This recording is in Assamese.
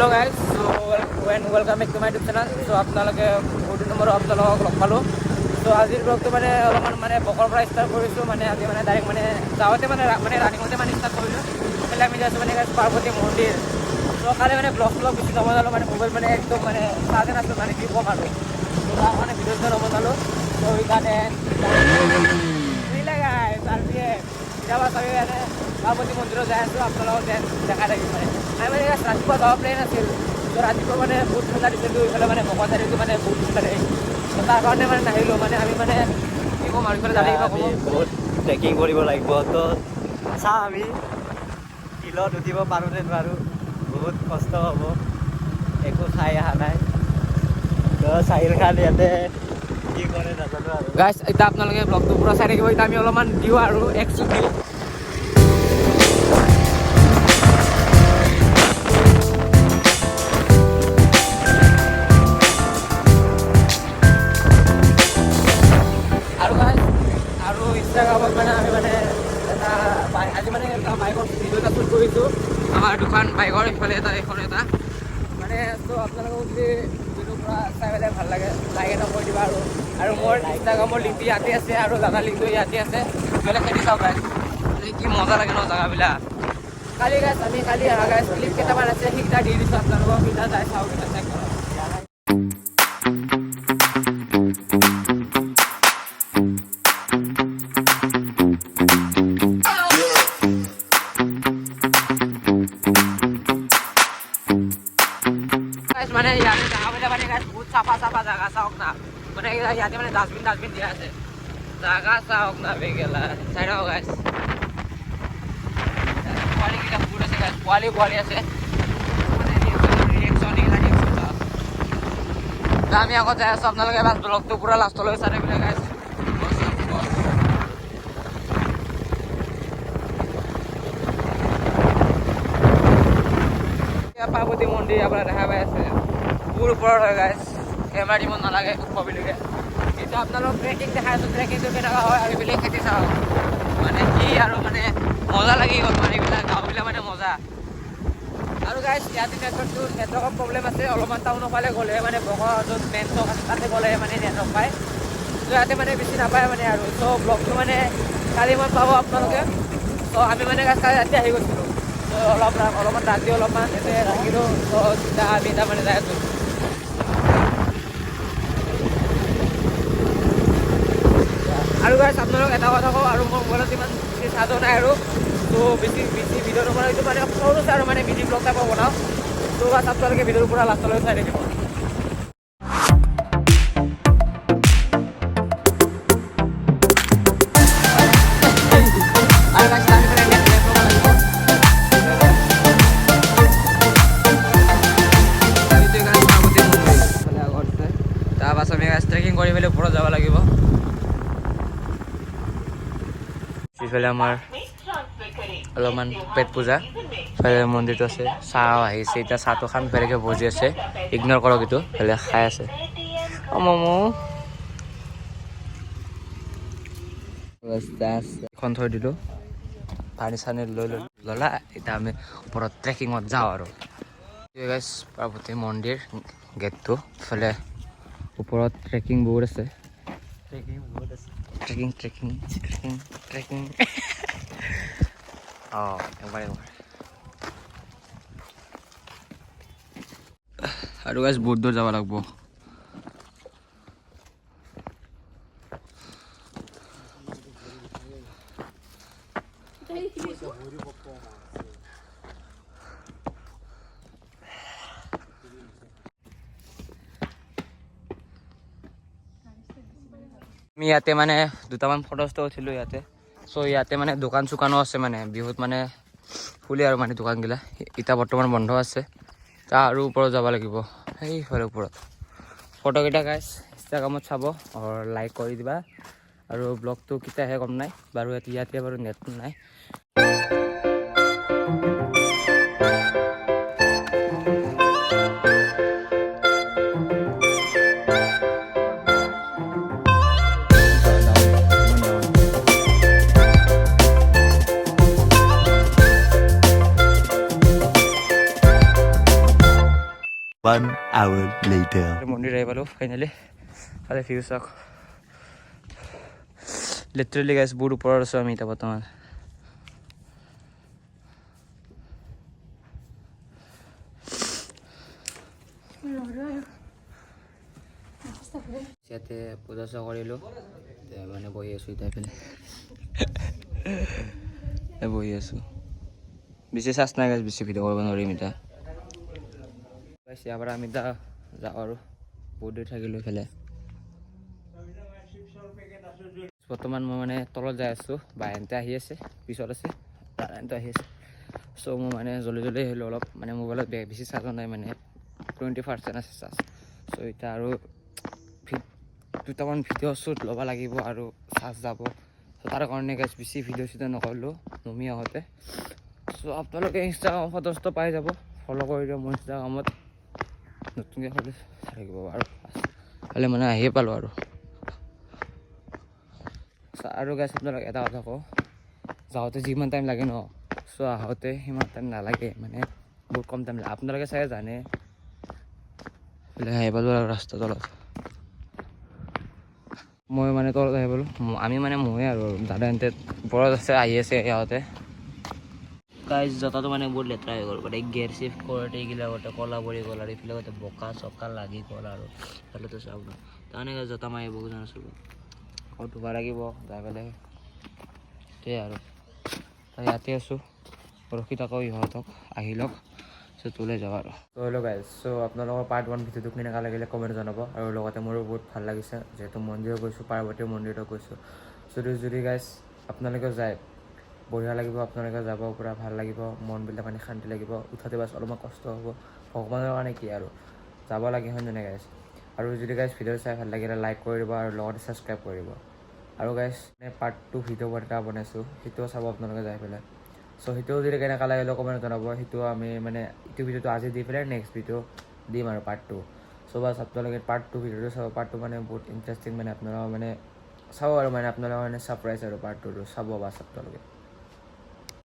Hello' guys, welcome back to my YouTube channel. So' আপোনালোকে বহুত দিনৰ মূৰত আপোনালোকক লগ পালোঁ। চ' আজিৰ ব্লগটো মানে অলপমান মানে বকৰ পৰা ষ্টাৰ্ট কৰিছোঁ। মানে আজি মানে ডাইৰেক্ট মানে যাওঁতে মানে ৰানিঙতে মানে ষ্টাৰ্ট কৰিলোঁ। এইফালে আমি যাইছোঁ মানে পাৰ্বতী মন্দিৰ। চ' কালি মানে ব্লগ বেছি নবনালোঁ, মানে মোবাইল মানে একদম মানে চাৰ্জে নাছিলোঁ, মানে কি ক'ম আৰু। চ' তাৰ কাৰণে ভিডিঅ' নবনালোঁ। চ' সেইকাৰণে গাইজ আজি কেতিয়াবা চাবি মানে পাৰ্বতী মন্দিৰত যাই আছোঁ, আপোনালোকক দেখাই থাকিম মানে। আমি মানে ৰাতিপুৱা যাব প্লেন আছিল। ত' ৰাতিপুৱা মানে বহুত ঠাণ্ডা দিছিলোঁ, এইফালে মানে বকৰ চাইডটো মানে বহুত ঠাণ্ডা দেই। ত' তাৰ কাৰণে মানে নাহিলোঁ, মানে আমি মানে কি ক'ম আৰু এইফালে যালে কিবা ক'ব। বহুত ট্ৰেকিং কৰিব লাগিব। তো চাওঁ আমি হিলত উঠিব পাৰোঁ নে নোৱাৰোঁ। বহুত কষ্ট হ'ব, একো খাই অহা নাই। তো চাহিল খান ইয়াতে কি কৰে নাজানো আৰু। গাইজ এতিয়া আপোনালোকে ব্লগটো পূৰা চাই থাকিব। এতিয়া আমি অলপমান দিওঁ আৰু এক চুট দিওঁ। আৰু ইনষ্টাগ্ৰামত মানে আমি মানে এটা আজি মানে এটা বাইকৰ ভিডিঅ' এটা শ্বুট কৰিছোঁ। আমাৰ দুখন বাইকৰ ইফালে এটা এখন এটা মানে। ত' আপোনালোকক যদি ভিডিঅ'টোৰ পৰা চাই পেলাই ভাল লাগে, লাইক এটা কৰি দিবা। আৰু মোৰ ইনষ্টাগ্ৰামৰ লিংকটো ইয়াতে আছে আৰু জাগাৰ লিংকটো ইয়াতে আছে। বেলেগ খেলি চাওক গাইজ, কি মজা লাগে ন জেগাবিলাক। কালি অহা গাইজ ক্লিপ কেইটামান আছে, সেইকেইটা দি দিছোঁ আপোনালোকক। সেইকেইটা যাই চাওক, কেইটা চেক কৰক। মানে ইয়াতে জেগাবিলাক মানে বহুত চাফা জেগা চাওক না। মানে ইয়াতে মানে ডাষ্টবিন দিয়া আছে। জেগা চাওক না বেগেলা চাই থাকক গাইজ। পোৱালিকেইটা বহুত আছে গাইজ, পোৱালি আছে। আমি আগত যাই আছোঁ, আপোনালোকে এবাৰ ব্লগটো পূৰা লাষ্টলৈ চাই থাকিলে গাইজ। পাৰ্বতী মন্দিৰ আপোনাৰ দেখা পাই আছে, বহুত ওপৰত হয় গাইজ। কেমেৰা দিব নালাগে কবিলৈকে। কিন্তু আপোনালোক ট্ৰেকিং দেখাই আছোঁ, ট্ৰেকিংটো কেনেকুৱা হয় আৰু এইবিলাক খেতি চাওক। মানে কি আৰু মানে মজা লাগি গ'ল, মানে এইবিলাক গাঁওবিলাক মানে মজা। আৰু গাইজ ইয়াতে নেটৱৰ্কৰ প্ৰব্লেম আছে। অলপমান টাউনৰ ফালে গ'লে মানে বগৰ য'ত মেইন চক আছে তাতে গ'লে মানে নেটৱৰ্ক পায়। ত' ইয়াতে মানে বেছি নাপায় মানে আৰু। চ' ব্লগটো মানে কালি মই পাব আপোনালোকে। ত' আমি মানে কালি ৰাতি আহি গৈছিলোঁ। ত' অলপমান ৰাতি অলপমান ইয়াতে ৰাখিলোঁ। ত' তেতিয়া আমি তাৰমানে যাই আছোঁ। আৰু গাইজ আপোনালোক এটা কথা কওঁ, আৰু মোৰ মোবাইলত ইমান বেছি চাৰ্জো নাই আৰু। ত' বেছি ভিডিঅ' নবনাওঁ, এইটো মানে সৰু আছে আৰু মানে মিনি ব্লগ টাইপৰ বনাওঁ। ত' বাছ আপোনালোকে ভিডিঅ'ৰ পৰা লাষ্টলৈ চাই থাকিব। তাৰপাছত আমি ট্ৰেকিং কৰি পেলাই ওপৰত যাব লাগিব। ইফালে আমাৰ অলপমান পেট পূজা, ইফালে মন্দিৰটো আছে। চাহ আহিছে, এতিয়া চাহটো খাম। বেলেগে বজি আছে, ইগনৰ কৰক, এইটো বেলেগ খাই আছে। ম'মো এখন থৈ দিলোঁ, পানী চানী লৈ ল'লা। এতিয়া আমি ওপৰত ট্ৰেকিঙত যাওঁ আৰু। গাইজ পাৰ্বতী মন্দিৰ গেটটো, ইফালে ওপৰত ট্ৰেকিং বহুত আছে। ট্ৰেকিং অঁ একবাৰ আৰু গাইজ বহুত দূৰ যাব লাগিব। আমি ইয়াতে মানে দুটামান ফটোজটো উঠিলোঁ ইয়াতে। চ' ইয়াতে মানে দোকান চোকানো আছে, মানে বিহুত মানে খুলি আৰু মানে দোকানগিলা এতিয়া বৰ্তমান বন্ধ আছে। তাৰ আৰু ওপৰত যাব লাগিব, সেইফালে ওপৰত। ফটোকেইটা গাইজ ইনষ্টাগ্ৰামত চাব, লাইক কৰি দিবা। আৰু ব্লগটো কেতিয়াহে গম নাই বাৰু, ইয়াতে বাৰু নেট নাই। 1 hour later. মন্দিৰ আহি পালোঁ ফাইনেলি খালি ভিউ চাওক লিটাৰেলি গাইছ বহুত ওপৰত আছোঁ আমি এতিয়া বৰ্তমান ইয়াতে পূজা চূজা কৰিলোঁ মানে বহি আছোঁ এতিয়া এইফালে বহি আছোঁ বেছি চাৰ্জ নাই গাইছ বেছি ভিডিঅ' কৰিব নোৱাৰিম এতিয়া ইয়াৰ পৰা আমি এতিয়া যাওঁ আৰু বহুত দেৰি থাকিলোঁ এইফালে বৰ্তমান মই মানে তলত যাই আছোঁ বাইনতে আহি আছে পিছত আছে বাইনতে আহি আছে চ' মই মানে জলদি আহিলোঁ অলপ মানে মোবাইলত বেছি চাৰ্জ নাই মানে 20% আছে চাৰ্জ চ' এতিয়া আৰু দুটামান ভিডিঅ' শ্বুট ল'ব লাগিব আৰু চাৰ্জ যাব চ' তাৰ কাৰণে গাইছ বেছি ভিডিঅ' শ্বুট নকৰিলোঁ নমি আহোঁতে চ' আপোনালোকে ইনষ্টাগ্ৰাম ফটোজটো পাই যাব ফ'ল' কৰি দিওঁ মোৰ ইনষ্টাগ্ৰামত নতুনকৈ হ'লে চাই থাকিব আৰু হ'লে মানে আহিয়ে পালোঁ আৰু গাইছ আপোনালোক এটা কথা কওঁ যাওঁতে যিমান টাইম লাগে ন চ' আহোঁতে সিমান টাইম নালাগে মানে বহুত কম টাইম লাগে আপোনালোকে চাগে জানে আহি পালোঁ আৰু ৰাস্তা তলত মই মানে তলত আহি পালোঁ আমি মানে ময়ে আৰু দাদা এন্তে ওপৰত আছে আহি আছে সিহঁতে গাইজ জোতাটো মানে বহুত লেতেৰা হৈ গ'ল মানে গিয়াৰ চিফ্ট কৰোঁতে এইগিলা গোটেই ক'লা পৰি গ'ল আৰু এইফালে গোটেই বোকা চকা লাগি গ'ল আৰু ইফালেতো চাওক ন তাৰমানে জোতা মাৰি বহুত জানিছোঁ আকৌ ধুব লাগিব যাই পেলাই সেইটোৱে আৰু ইয়াতে আছোঁ ৰখি থাকোঁ ইহঁতক আহি লওক চ' তোলে যাওঁ আৰু হেল্ল' গাইজ চ' আপোনালোকৰ পাৰ্ট 1 ভিডিঅ'টো কেনেকুৱা লাগিলে কমেণ্ট জনাব আৰু লগতে মোৰো বহুত ভাল লাগিছে যিহেতু মন্দিৰত গৈছোঁ পাৰ্বতী মন্দিৰত গৈছোঁ যদি গাইজ আপোনালোকেও যায় বঢ়িয়া লাগিব আপোনালোকে যাব পূৰা ভাল লাগিব মনবিলাক মানে শান্তি লাগিব উঠাতে বাছ অলপমান কষ্ট হ'ব ভগৱানৰ কাৰণে কি আৰু যাব লাগে হয় নে গাইজ আৰু যদি গাইজ ভিডিঅ' চাই ভাল লাগিলে লাইক কৰি দিব আৰু লগতে ছাবস্ক্ৰাইব কৰি দিব আৰু গাইজ পাৰ্ট 2 ভিডিঅ' এটা বনাইছোঁ সেইটোও চাব আপোনালোকে যাই পেলাই চ' সেইটোও যদি কেনেকুৱা লাগিলে কমেণ্ট জনাব সেইটো আমি মানে ইটো ভিডিঅ'টো আজি দি পেলাই নেক্সট ভিডিঅ' দিম আৰু পাৰ্ট 2 চ' বাছ আপোনালোকে পাৰ্ট 2 ভিডিঅ'টো চাব পাৰ্ট 2 মানে বহুত ইণ্টাৰেষ্টিং মানে আপোনালোকৰ মানে চাব আৰু মানে আপোনালোকৰ মানে ছাৰপ্ৰাইজ আৰু পাৰ্ট 2টো চাব বাছ আপোনালোকে